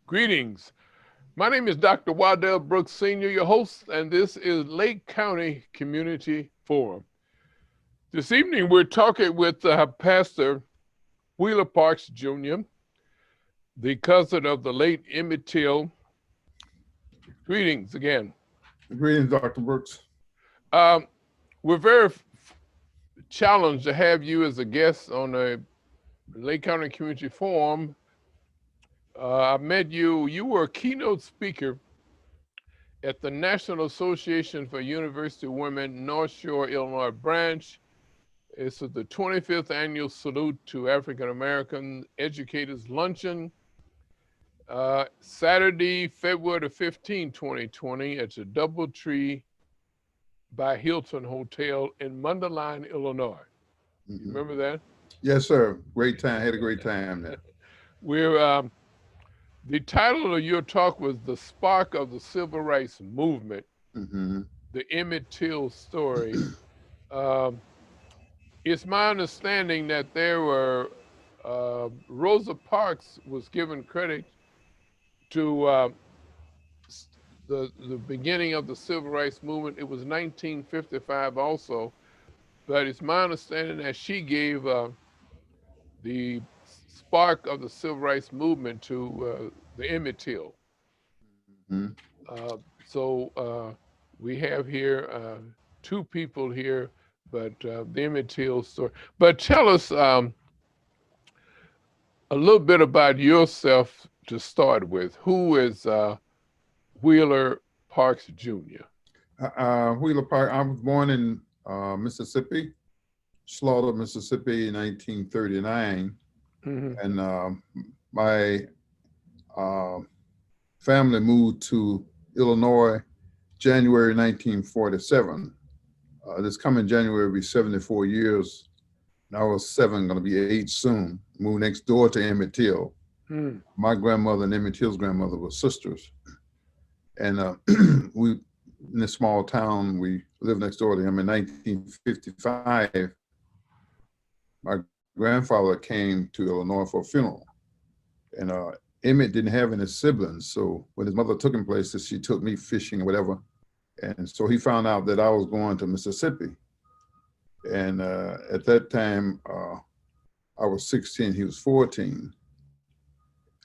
Greetings. My name is Dr. Wadell Brooks Sr., your host, and this is Lake County Community Forum. This evening, we're talking with Pastor Wheeler Parks Jr., the cousin of the late Emmett Till. Greetings again. Greetings, Dr. Brooks. We're very challenged to have you as a guest on the Lake County Community Forum. I met you. You were a keynote speaker at the National Association for University Women North Shore, Illinois branch. It's the 25th annual Salute to African American Educators Luncheon, Saturday, February the 15th, 2020, at the Doubletree by Hilton Hotel in Mundelein, Illinois. You remember that? Yes, sir. Great time. Had a great time there. The title of your talk was "The Spark of the Civil Rights Movement," the Emmett Till story. It's my understanding that there were Rosa Parks was given credit to the beginning of the Civil Rights Movement. It was 1955 also, but it's my understanding that she gave the spark of the Civil Rights Movement to the Emmett Till. So we have here two people here, but the Emmett Till story. But tell us a little bit about yourself to start with. Who is Wheeler Parks Jr.? Wheeler Park. I was born in Mississippi, Slaughter, Mississippi, in 1939. And my family moved to Illinois January 1947. This coming January will be 74 years. And I was 7, going to be 8 soon. Moved next door to Emmett Till. My grandmother and Emmett Till's grandmother were sisters. And we, in this small town, we lived next door to him. In 1955, my grandfather came to Illinois for a funeral. And Emmett didn't have any siblings. So when his mother took him places, she took me fishing or whatever. And so he found out that I was going to Mississippi. And at that time, I was 16, he was 14.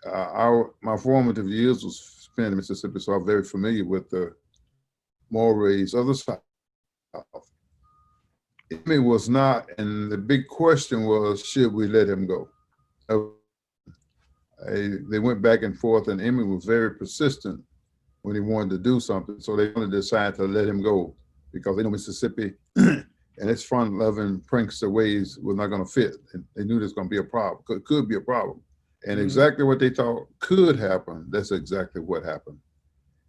My formative years was spent in Mississippi, so I'm very familiar with the mores of the South. Emmett was not, and the big question was, should we let him go? They went back and forth, and Emmett was very persistent when he wanted to do something. So they wanted to decide to let him go because they know Mississippi and its fun-loving prankster ways was not going to fit. And they knew there's going to be a problem, could be a problem. And exactly what they thought could happen, that's exactly what happened.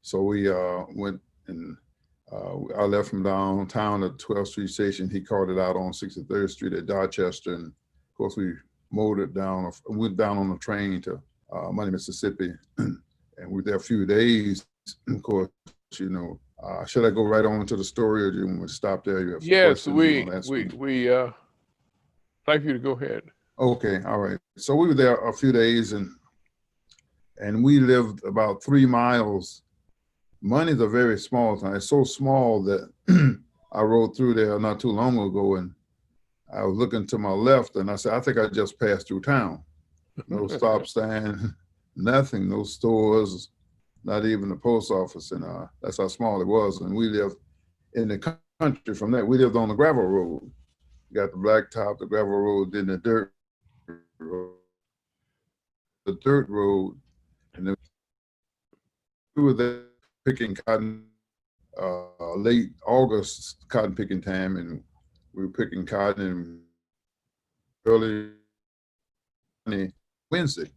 So we went and I left from downtown at 12th Street Station. He called it out on 63rd Street at Dorchester. And of course, we motored down, went down on the train to Money, Mississippi. And we were there a few days. Of course, you know, should I go right on to the story or do you want me to stop there? You have yes, we like for you to go ahead. Okay, all right. So we were there a few days and we lived about 3 miles. Money's a very small town. It's so small that I rode through there not too long ago and I was looking to my left and I said, I think I just passed through town. No stop sign, nothing, no stores, not even the post office. And that's how small it was. And we lived in the country from that. We lived on the gravel road. You got the blacktop, the gravel road, then the dirt road. And then we were there picking cotton, late August cotton picking time, and we were picking cotton in early Wednesday.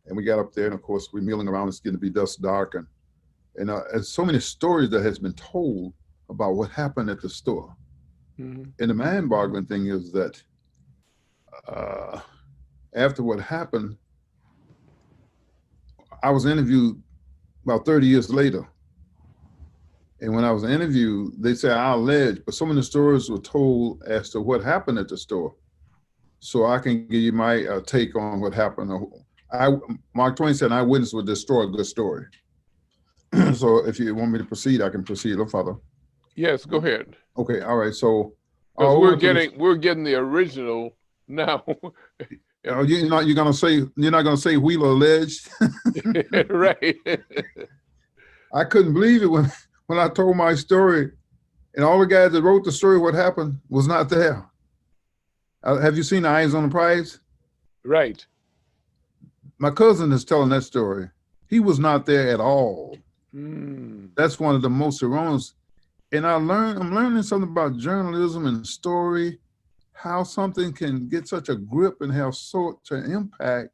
And we got up there, and of course, we're milling around. It's getting to be dusk dark, and there's so many stories that has been told about what happened at the store. And the mind-boggling thing is that after what happened, I was interviewed about 30 years later. And when I was interviewed, they said I alleged, but some of the stories were told as to what happened at the store. So I can give you my take on what happened, I Mark Twain said, "An eyewitness would destroy a good story." So if you want me to proceed, I can proceed. Oh, Father. Yes, go ahead. Okay, all right. So Because we went to this. we're getting the original now. You're not gonna say Wheeler alleged. Right. I couldn't believe it when I told my story, and all the guys that wrote the story, what happened, was not there. Have you seen Eyes on the Prize? Right. My cousin is telling that story. He was not there at all. Mm. That's one of the most erroneous. And I'm learning something about journalism and story, how something can get such a grip and have such an impact.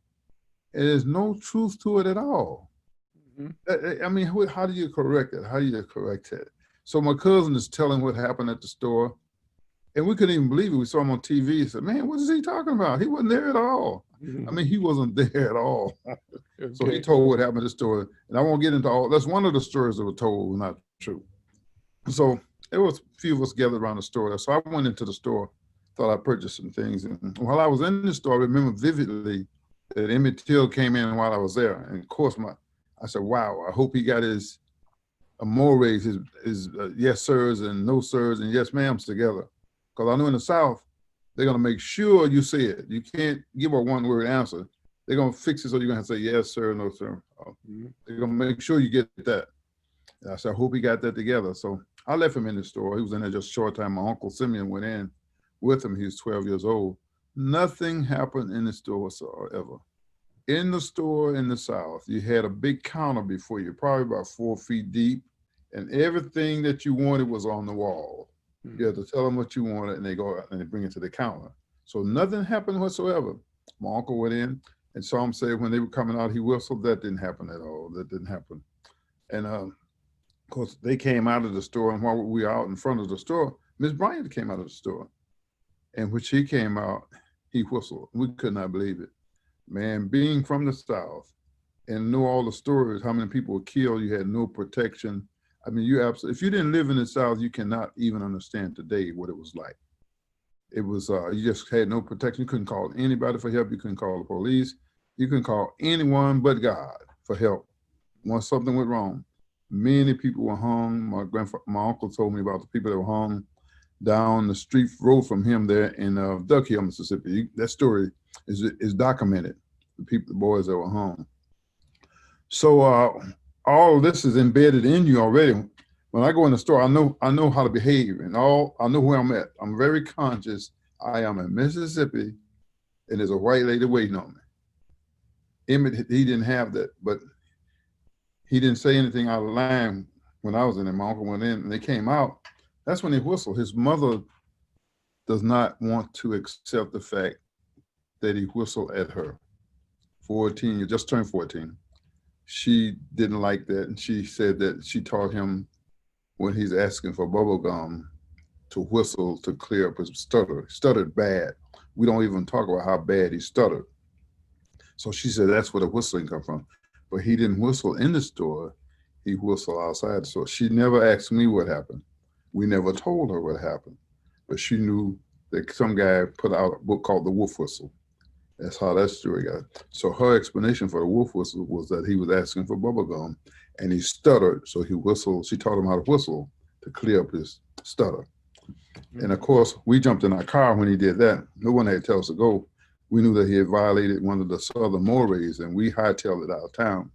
And there's no truth to it at all. I mean, how do you correct it? How do you correct it? So my cousin is telling what happened at the store, and we couldn't even believe it. We saw him on TV. He said, "Man, what is he talking about? He wasn't there at all." I mean, he wasn't there at all. So he Okay. told what happened at the store, and I won't get into all. That's one of the stories that were told was not true. So there was a few of us gathered around the store. So I went into the store, thought I purchased some things, and while I was in the store, I remember vividly that Emmett Till came in while I was there, and of course I said, "Wow, I hope he got his mores, his yes sirs and no sirs and yes ma'ams together," because I know in the South they're gonna make sure you say it. You can't give a one word answer. They're gonna fix it so you're gonna say yes sir, no sir. They're gonna make sure you get that. And I said, I hope he got that together. So I left him in the store. He was in there just a short time. My uncle Simeon went in with him. He was 12 years old. Nothing happened in the store whatsoever. In the store in the South, you had a big counter before you, probably about 4 feet deep, and everything that you wanted was on the wall. You had to tell them what you wanted, and they go out and they bring it to the counter. So nothing happened whatsoever. My uncle went in and saw him say when they were coming out, he whistled. That didn't happen at all. That didn't happen. And of course, they came out of the store, and while we were out in front of the store, Miss Bryant came out of the store. And when she came out, he whistled. We could not believe it. Man, being from the South and know all the stories, how many people were killed, you had no protection. I mean, you absolutely, if you didn't live in the South, you cannot even understand today what it was like. It was, you just had no protection. You couldn't call anybody for help. You couldn't call the police. You couldn't call anyone but God for help. Once something went wrong, many people were hung. My uncle told me about the people that were hung down the street road from him there in Duck Hill, Mississippi. That story is documented. The boys that were hung. So all of this is embedded in you already. When I go in the store, I know how to behave, and I know where I'm at. I'm very conscious. I am in Mississippi, and there's a white lady waiting on me. Emmett, he didn't have that, but he didn't say anything out of line when I was in there. My uncle went in, and they came out. That's when he whistled. His mother does not want to accept the fact that he whistled at her. 14, you just turned 14. She didn't like that, and she said that she taught him when he's asking for bubble gum to whistle to clear up his stutter. He stuttered bad. We don't even talk about how bad he stuttered. So she said that's where the whistling come from. But he didn't whistle in the store. He whistled outside the store. She never asked me what happened. We never told her what happened. But she knew that some guy put out a book called The Wolf Whistle. That's how that story got. So her explanation for the wolf whistle was that he was asking for bubble gum, and he stuttered, so he whistled. She taught him how to whistle to clear up his stutter. And of course, we jumped in our car when he did that. No one had to tell us to go. We knew that he had violated one of the southern mores, and we hightailed it out of town.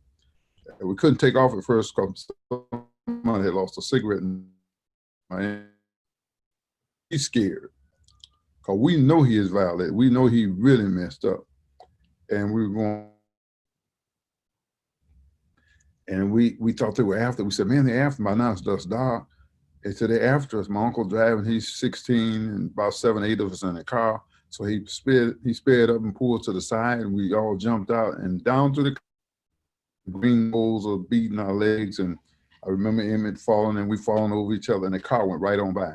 And we couldn't take off at first because someone had lost a cigarette in Miami. He's scared. Because we know he is violated. We know he really messed up. And we were going, and we thought they were after. We said, man, they're after by now. It's just dark. They said they're after us. My uncle driving, he's 16, and about 7, 8 of us in the car. So he sped up and pulled to the side, and we all jumped out and down to the green poles are beating our legs. And I remember Emmett falling, and we falling over each other, and the car went right on by.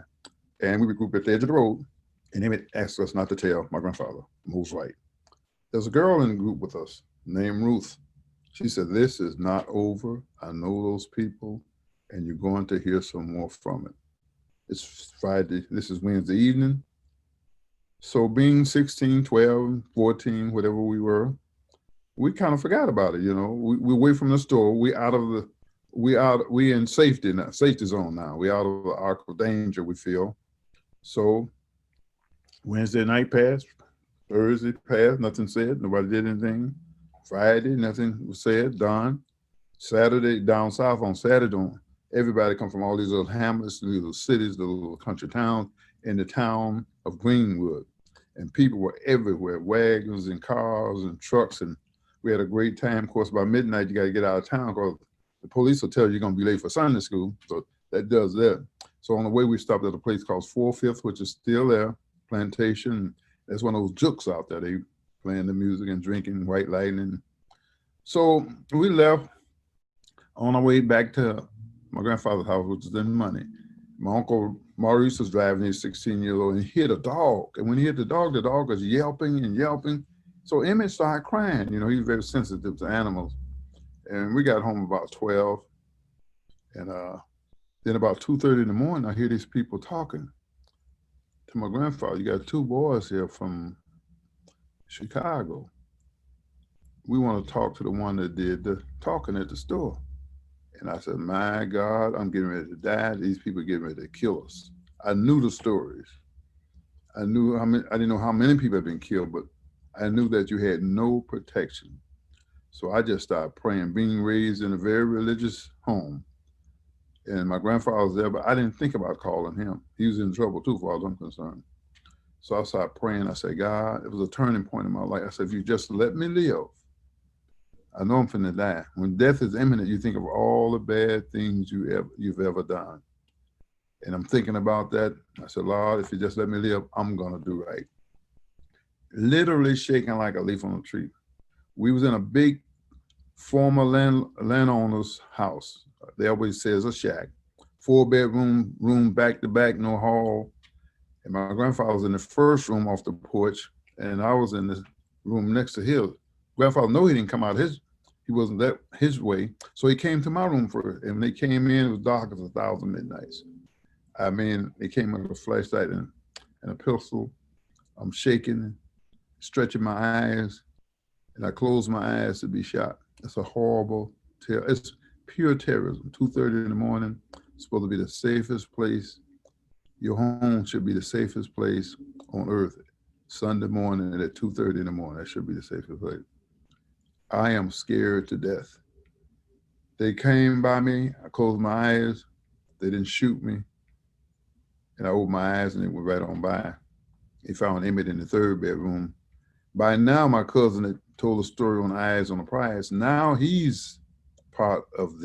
And we were grouped at the edge of the road. And Emmett asked us not to tell my grandfather, who's right. There's a girl in the group with us named Ruth. She said, this is not over. I know those people, and you're going to hear some more from it. It's Friday. This is Wednesday evening. So being 16, 12, 14, whatever we were, we kind of forgot about it. We away from the store. We in safety now, safety zone now. We out of the arc of danger. We feel so. Wednesday night passed. Thursday passed. Nothing said. Nobody did anything. Friday, nothing was said. Done. Saturday down south on Saturday, everybody come from all these little hamlets, little cities, the little country towns in the town of Greenwood, and people were everywhere, wagons and cars and trucks, and we had a great time. Of course, by midnight you got to get out of town because the police will tell you you're going to be late for Sunday school, so that does that. So on the way we stopped at a place called 4/5, which is still there, Plantation. That's one of those jukes out there. They playing the music and drinking White Lightning. So we left on our way back to my grandfather's house, which is in money. My uncle Maurice was driving, he's 16 years old, and he hit a dog. And when he hit the dog was yelping and yelping. So Emmett started crying. He's very sensitive to animals. And we got home about 12. And then about 2:30 in the morning, I hear these people talking to my grandfather. You got two boys here from Chicago. We want to talk to the one that did the talking at the store. And I said, my God, I'm getting ready to die. These people are getting ready to kill us. I knew the stories. I knew how many, I didn't know how many people had been killed, but I knew that you had no protection. So I just started praying, being raised in a very religious home. And my grandfather was there, but I didn't think about calling him. He was in trouble too, as far as I'm concerned. So I started praying. I said, God, it was a turning point in my life. I said, if you just let me live, I know I'm finna die. When death is imminent, you think of all the bad things you've ever done. And I'm thinking about that. I said, Lord, if you just let me live, I'm gonna do right. Literally shaking like a leaf on a tree. We was in a big former landowner's house. They always says a shack. 4-bedroom room back to back, no hall. And my grandfather was in the first room off the porch, and I was in the room next to his. Grandfather knew he didn't come out he wasn't that his way. So he came to my room first. And when they came in, it was dark as 1,000 midnights. I mean, they came with a flashlight and a pistol. I'm shaking, stretching my eyes, and I closed my eyes to be shot. It's a horrible terror. It's pure terrorism. 2:30 in the morning. It's supposed to be the safest place. Your home should be the safest place on earth. Sunday morning at 2:30 in the morning, that should be the safest place. I am scared to death. They came by me, I closed my eyes, they didn't shoot me, and I opened my eyes and it went right on by. They found Emmett in the 3rd bedroom. By now, my cousin had told a story on Eyes on the Prize. Now he's part of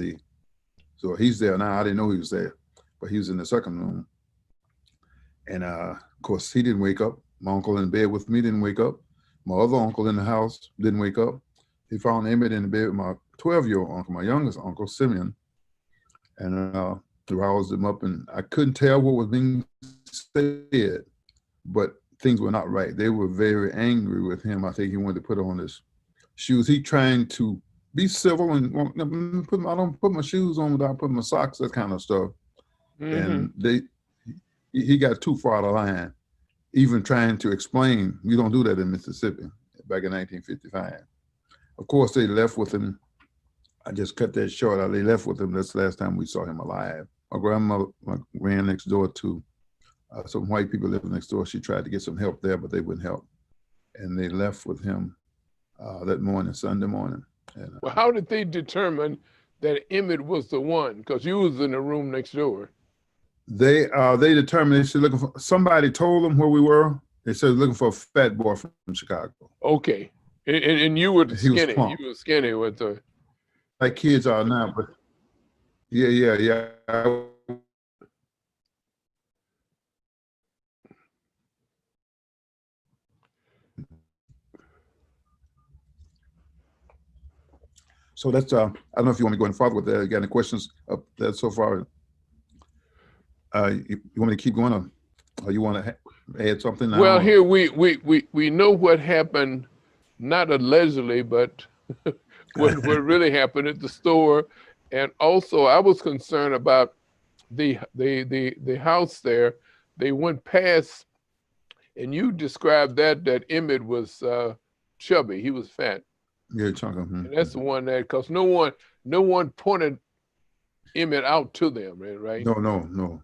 so he's there now. I didn't know he was there, but he was in the 2nd room. And of course, he didn't wake up. My uncle in bed with me didn't wake up. My other uncle in the house didn't wake up. He found Emmett in the bed with my 12-year-old uncle, my youngest uncle, Simeon, and roused him up. And I couldn't tell what was being said, but things were not right. They were very angry with him. I think he wanted to put on his shoes. He trying to be civil and I don't put my shoes on without putting my socks, that kind of stuff. And he got too far out of line, even trying to explain, you don't do that in Mississippi back in 1955. Of course, they left with him. I just cut that short. They left with him. That's the last time we saw him alive. My grandmother ran next door to some white people living next door. She tried to get some help there, but they wouldn't help. And they left with him that morning, Sunday morning. And, well, how did they determine that Emmett was the one? Because you was in the room next door. They determined, they said looking for, somebody told them where we were. They said looking for a fat boy from Chicago. Okay. And you were He was skinny. plump. You were skinny with the. Like kids are now, but yeah. So that's I don't know if you want me going farther with that. You got any questions up there so far? You want me to keep going, or you want to add something now? Well, here we know what happened, not allegedly, but what really happened at the store, and also I was concerned about the house there. They went past, and you described that Emmett was chubby. He was fat. Yeah, Chunker. And that's the one that, because no one pointed Emmett out to them, right? No, no, no,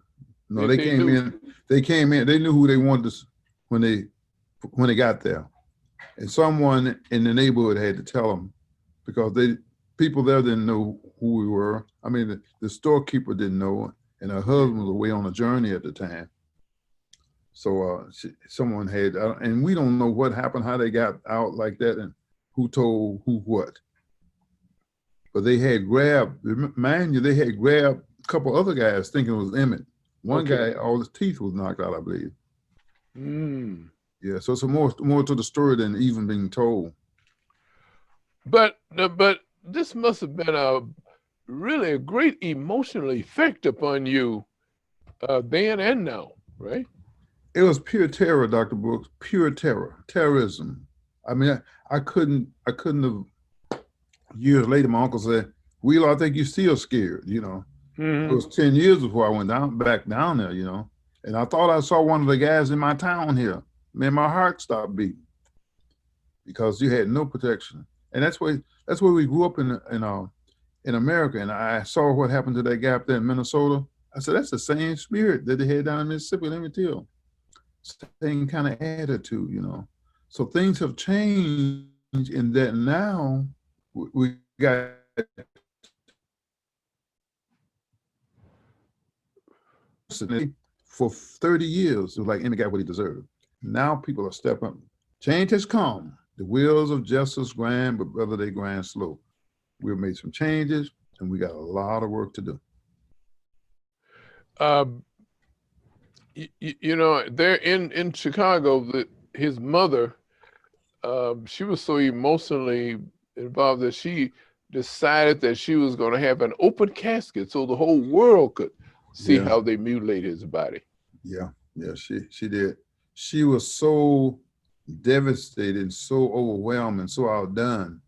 no. They, They they came knew. in. They came in. They knew who they wanted to when they got there, and someone in the neighborhood had to tell them because people there didn't know who we were. I mean, the storekeeper didn't know, and her husband was away on a journey at the time. So someone had, and we don't know what happened, how they got out like that, and who told who what. But they had grabbed, mind you, they had grabbed a couple other guys thinking it was Emmett. One Okay. guy, all his teeth was knocked out, I believe. Mm. Yeah, so it's more to the story than even being told. But this must have been really a great emotional effect upon you then and now, right? It was pure terror, Dr. Brooks, pure terror, terrorism. I mean, I couldn't have, years later, my uncle said, Wheeler, I think you're still scared, you know. It was 10 years before I went back down there, you know. And I thought I saw one of the guys in my town here. Man, my heart stopped beating because you had no protection. And that's where we grew up in America. And I saw what happened to that guy up there in Minnesota. I said, that's the same spirit that they had down in Mississippi, Emmett Till. Same kind of attitude, you know. So things have changed in that now we got for 30 years, it was like Emmett got what he deserved. Now people are stepping up. Change has come. The wheels of justice grind, but brother, they grind slow. We've made some changes, and we got a lot of work to do. You know, there in Chicago, his mother, she was so emotionally involved that she decided that she was going to have an open casket so the whole world could see Yeah, how they mutilate his body. yeah, yeah. She did. She was so devastated, so overwhelmed, and so outdone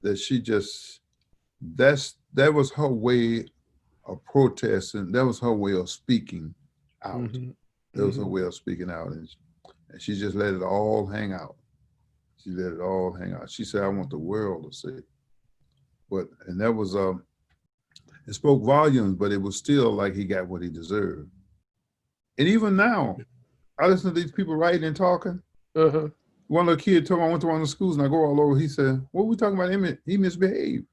that she just that was her way of protesting. That was her way of speaking out. Mm-hmm. That was her Mm-hmm. way of speaking out, and she just let it all hang out. She let it all hang out. She said, "I want the world to see." And that was it spoke volumes, but it was still like he got what he deserved. And even now, I listen to these people writing and talking. Uh-huh. One little kid told me I went to one of the schools and I go all over. He said, "What are we talking about him? He misbehaved.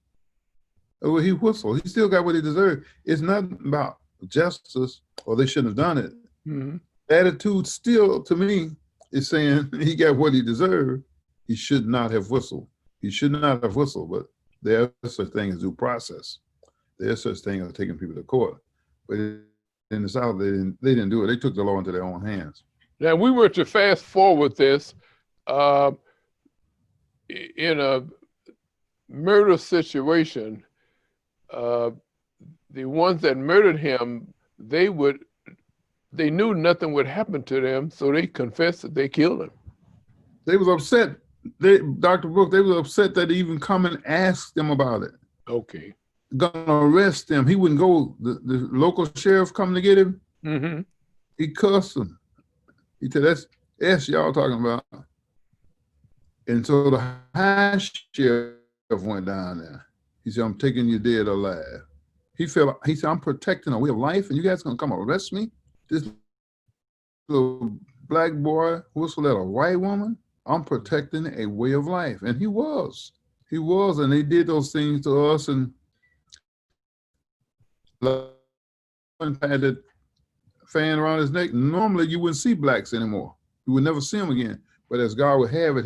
Oh, he whistled. He still got what he deserved." It's not about justice or they shouldn't have done it. Mm-hmm. Attitude still, to me, is saying he got what he deserved. He should not have whistled. He should not have whistled, but there is such thing as due process. There's such thing as taking people to court. But in the South, they didn't do it. They took the law into their own hands. Now, we were to fast forward this uh, in a murder situation. The ones that murdered him, they knew nothing would happen to them, so they confessed that they killed him. They was upset. Dr. Brooks, they was upset that they even come and ask them about it. Okay. Gonna arrest them. He wouldn't go. The local sheriff coming to get him. Mm-hmm. He cussed him. He said, "That's S y'all talking about." And so the high sheriff went down there. He said, "I'm taking you dead or alive." He said, "I'm protecting a way of life, and you guys gonna come arrest me? This little black boy whistled at a white woman. I'm protecting a way of life." And he was, and they did those things to us. And had that fan around his neck. Normally, you wouldn't see blacks anymore. You would never see him again. But as God would have it,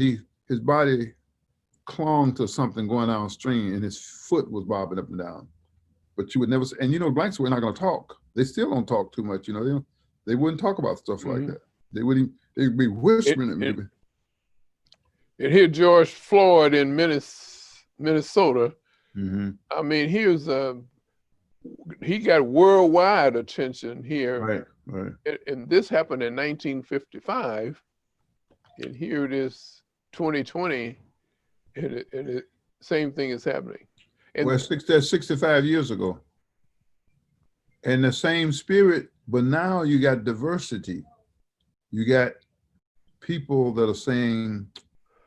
his body clung to something going downstream, and his foot was bobbing up and down. But you would never see. And you know, blacks were not going to talk. They still don't talk too much. You know, they wouldn't talk about stuff like that. They wouldn't. They'd be whispering at me. And here, George Floyd in Minnesota. Mm-hmm. I mean, he got worldwide attention here. Right. And this happened in 1955, and here it is, 2020, and same thing is happening. And well, that's 65 years ago. And the same spirit, but now you got diversity. You got people that are saying,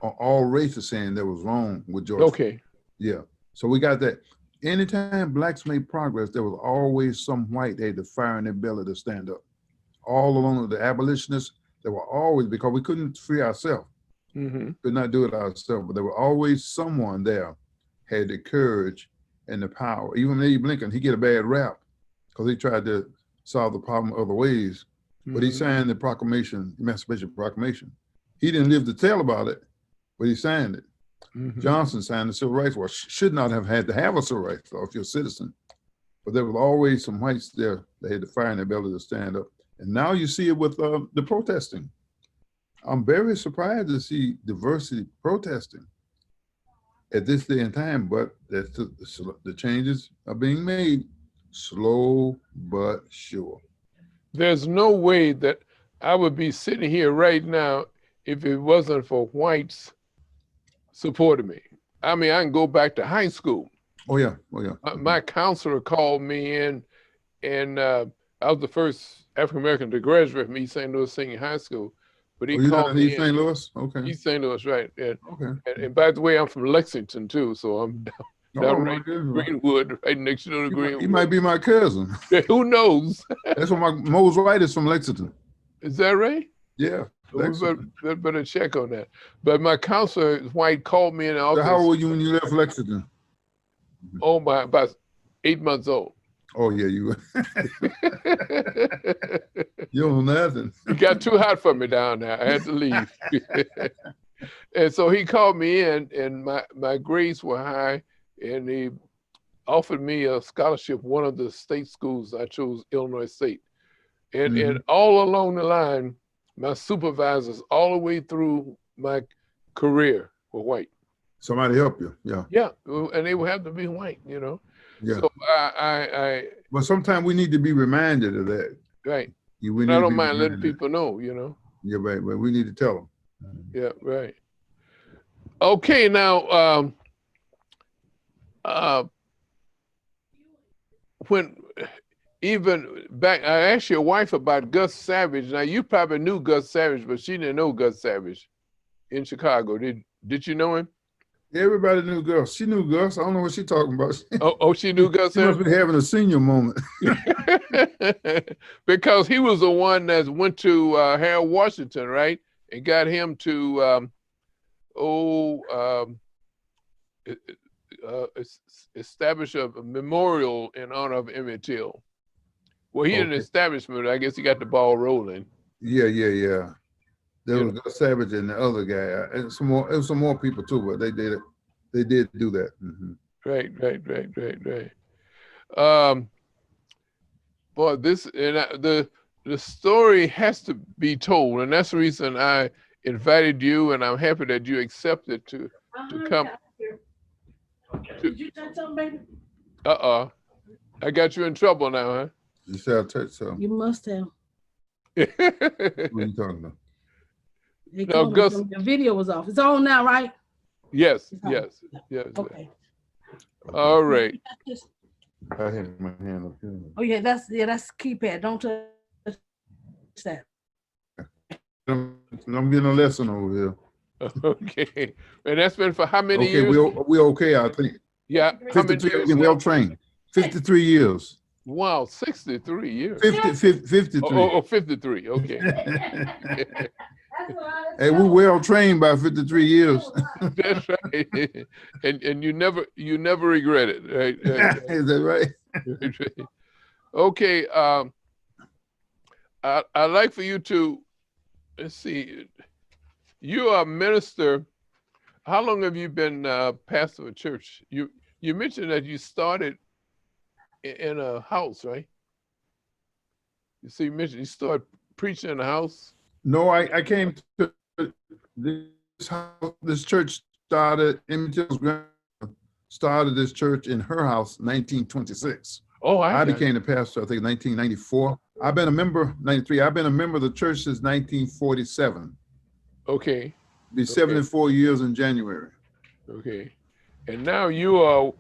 all races saying that was wrong with George. Okay. Yeah. So we got that. Anytime blacks made progress, there was always some white they had the fire in their belly to stand up. All along with the abolitionists, there were always, because we couldn't free ourselves, could not do it ourselves, but there were always someone there had the courage and the power. Even Abe Lincoln, he get a bad rap because he tried to solve the problem other ways, but he signed the proclamation, Emancipation Proclamation. He didn't live to tell about it, but he signed it. Johnson signed the Civil Rights War. Should not have had to have a civil rights law if you're a citizen, but there was always some whites there that had the fire in their belly to stand up. And now you see it with the protesting. I'm very surprised to see diversity protesting at this day and time, but the changes are being made slow but sure. There's no way that I would be sitting here right now if it wasn't for whites supporting me. I mean, I can go back to high school. Oh yeah, oh yeah. My counselor called me in, and I was the first African American to graduate from East St. Louis Senior High School. But he called me East St. Louis? Okay. East St. Louis, right? And, okay. And by the way, I'm from Lexington too, so I'm down right Greenwood, right next to the Greenwood. He might be my cousin. Who knows? That's what Mose White is from Lexington. Is that right? Yeah. We better check on that. But my counselor, White, called me in the office. So how old were you when you left Lexington? Oh my, about 8 months old. Oh yeah, you. You don't know nothing. It got too hot for me down there. I had to leave. And so he called me in, and my grades were high, and he offered me a scholarship, one of the state schools. I chose Illinois State. And all along the line, my supervisors all the way through my career were white. Somebody help you, yeah. Yeah, and they would have to be white, you know. Yeah. So I But sometimes we need to be reminded of that. Right. I don't mind letting people know, you know. Yeah, right, but we need to tell them. Yeah, right. Okay, now, when even back, I asked your wife about Gus Savage. Now, you probably knew Gus Savage, but she didn't know Gus Savage in Chicago. Did you know him? Everybody knew Gus. She knew Gus. I don't know what she's talking about. She knew Gus Savage? She must be having a senior moment. Because he was the one that went to Harold Washington, right? And got him to, establish a memorial in honor of Emmett Till. Well, he didn't establish it. I guess he got the ball rolling. Yeah. There was Gus Savage and the other guy, and some more. It was some more people too, but they did it. They did do that. Right. Boy, the story has to be told, and that's the reason I invited you, and I'm happy that you accepted to come. Did you touch something, baby? I got you in trouble now, huh? You said I touched something. You must have. What are you talking about? No, Gus. The video was off. It's on now, right? Yes. Okay. All right. I had my hand up here. Oh yeah, that's keypad. Don't touch that. I'm getting a lesson over here. Okay. And that's been for how many years? We're okay, I think. Yeah. How many years? Well trained. 53 years. Wow, 63 years. 53. Oh, 53. Okay. Hey, we're well trained by 53 years. That's right. And you never regret it, right? Is that right? Okay. I'd like for you to, let's see, you are a minister. How long have you been pastor of a church? You mentioned that you started in a house, right? You see, you mentioned you started preaching in a house. No, I came to this house. This church started. Emmett Till's grandmother started this church in her house, 1926. Oh, I became the pastor, I think, 1994. I've been a member, 93. I've been a member of the church since 1947. Okay. Be 74 years in January. Okay. And now you are,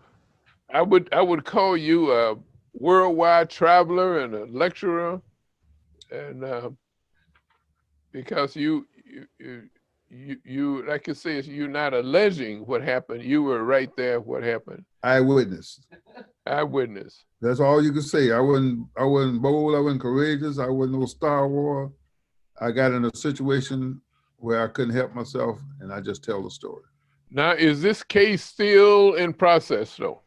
I would call you a worldwide traveler and a lecturer, and because you you like you say, you're not alleging what happened. You were right there. What happened? Eyewitness. Eyewitness. That's all you can say. I wasn't bold, I wasn't courageous, I wasn't no Star Wars. I got in a situation where I couldn't help myself, and I just tell the story. Now, is this case still in process, though?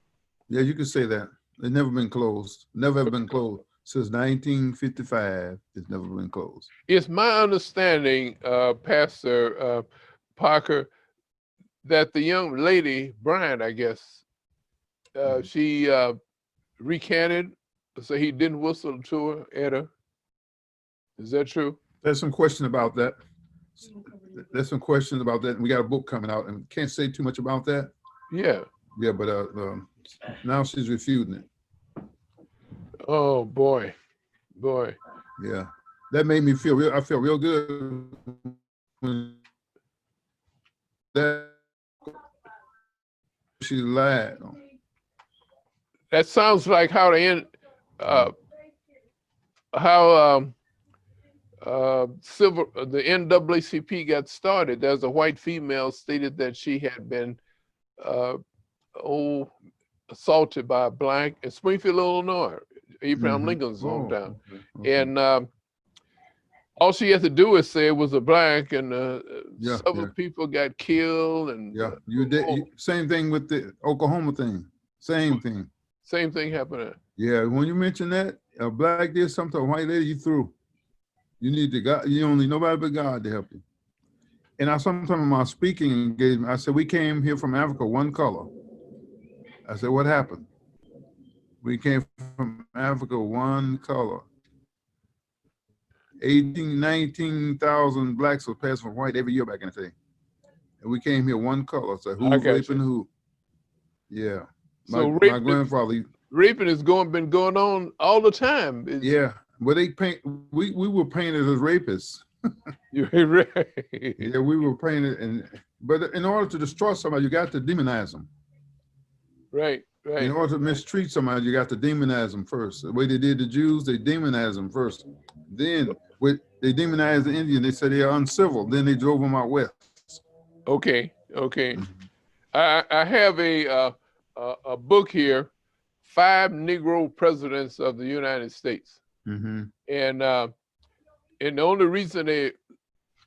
Yeah, you can say that. It's never been closed. Never have been closed. Since 1955, it's never been closed. It's my understanding, Pastor Parker, that the young lady, Bryant, I guess, she recanted, so he didn't whistle to her, at her. Is that true? There's some question about that. There's some questions about that. And we got a book coming out, and can't say too much about that. Yeah. Yeah, but now she's refuting it. Oh boy, boy. Yeah, that made me feel real. I feel real good when that she lied. That sounds like how the end, the NAACP got started. There's a white female stated that she had been assaulted by a black in Springfield, Illinois, Abraham Lincoln's hometown. Okay. And all she had to do is say it was a black, and several people got killed. And you did same thing with the Oklahoma thing. Same thing. Same thing happened. Yeah, when you mention that a black did something to a white lady, you through. You need to God. You don't need nobody but God to help you. And I sometimes in my speaking engagement, I said, we came here from Africa, one color. I said, what happened? We came from Africa, one color. 19,000 blacks were passed from white every year back in the day. And we came here one color. So who's raping who? Yeah. My grandfather. Raping has been going on all the time. Yeah. But we were painted as rapists. You're right. Yeah, we were painted, but in order to destroy somebody, you got to demonize them. Right. In order to mistreat somebody, you got to demonize them first. The way they did the Jews, they demonized them first. Then they demonized the Indian. They said they are uncivil. Then they drove them out west. Okay. I have a book here, 5 Negro Presidents of the United States. And the only reason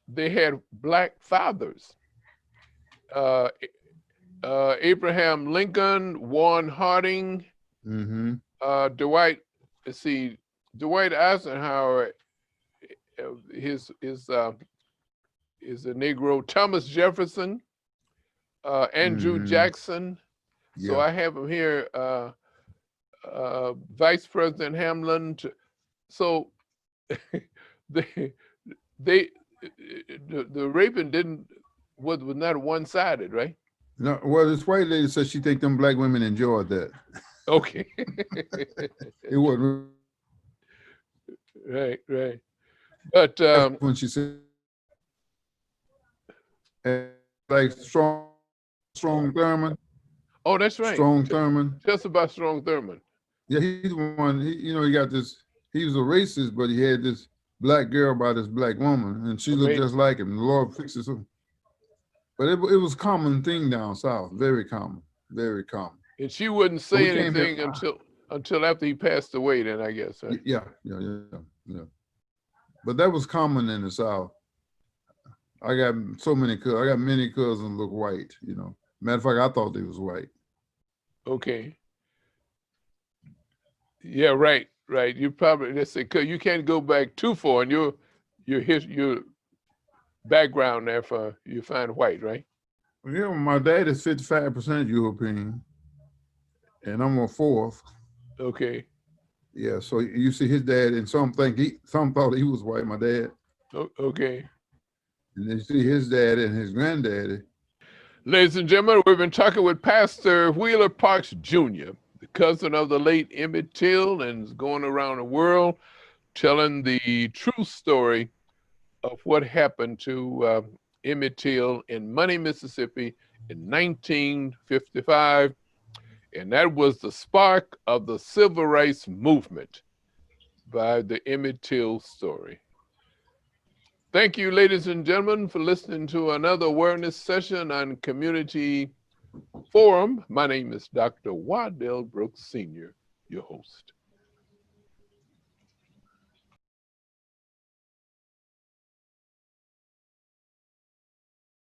they had black fathers, Abraham Lincoln, Warren Harding, Dwight Eisenhower is a Negro, Thomas Jefferson, Andrew Jackson. So I have them here, Vice President Hamlin. So the raping was not one-sided, right? No, well, this white lady said she think them black women enjoyed that. Okay. It wasn't right. But when she said like Strong Thurman. Oh, that's right. Strong Thurman. Just about Strong Thurman. Yeah, he's the one. He got this. He was a racist, but he had this black girl by this black woman, and she looked just like him. The Lord fixes her. But it was a common thing down south. Very common. Very common. And she wouldn't say anything until after he passed away. Then I guess. Huh? Yeah. But that was common in the South. I got so many cousins. I got many cousins look white. Matter of fact, I thought they was white. Okay. Yeah, right. You probably, let's say, cause you can't go back too far, and your background there you find white, right? Yeah, my dad is 55% European, and I'm a fourth. Okay. Yeah, so you see his dad, and some thought he was white. My dad. Okay. And then you see his dad and his granddaddy. Ladies and gentlemen, we've been talking with Pastor Wheeler Parks Jr., the cousin of the late Emmett Till, and is going around the world telling the true story of what happened to Emmett Till in Money, Mississippi in 1955. And that was the spark of the civil rights movement by the Emmett Till story. Thank you, ladies and gentlemen, for listening to another awareness session on Community Forum. My name is Dr. Wadell Brooks Sr., your host.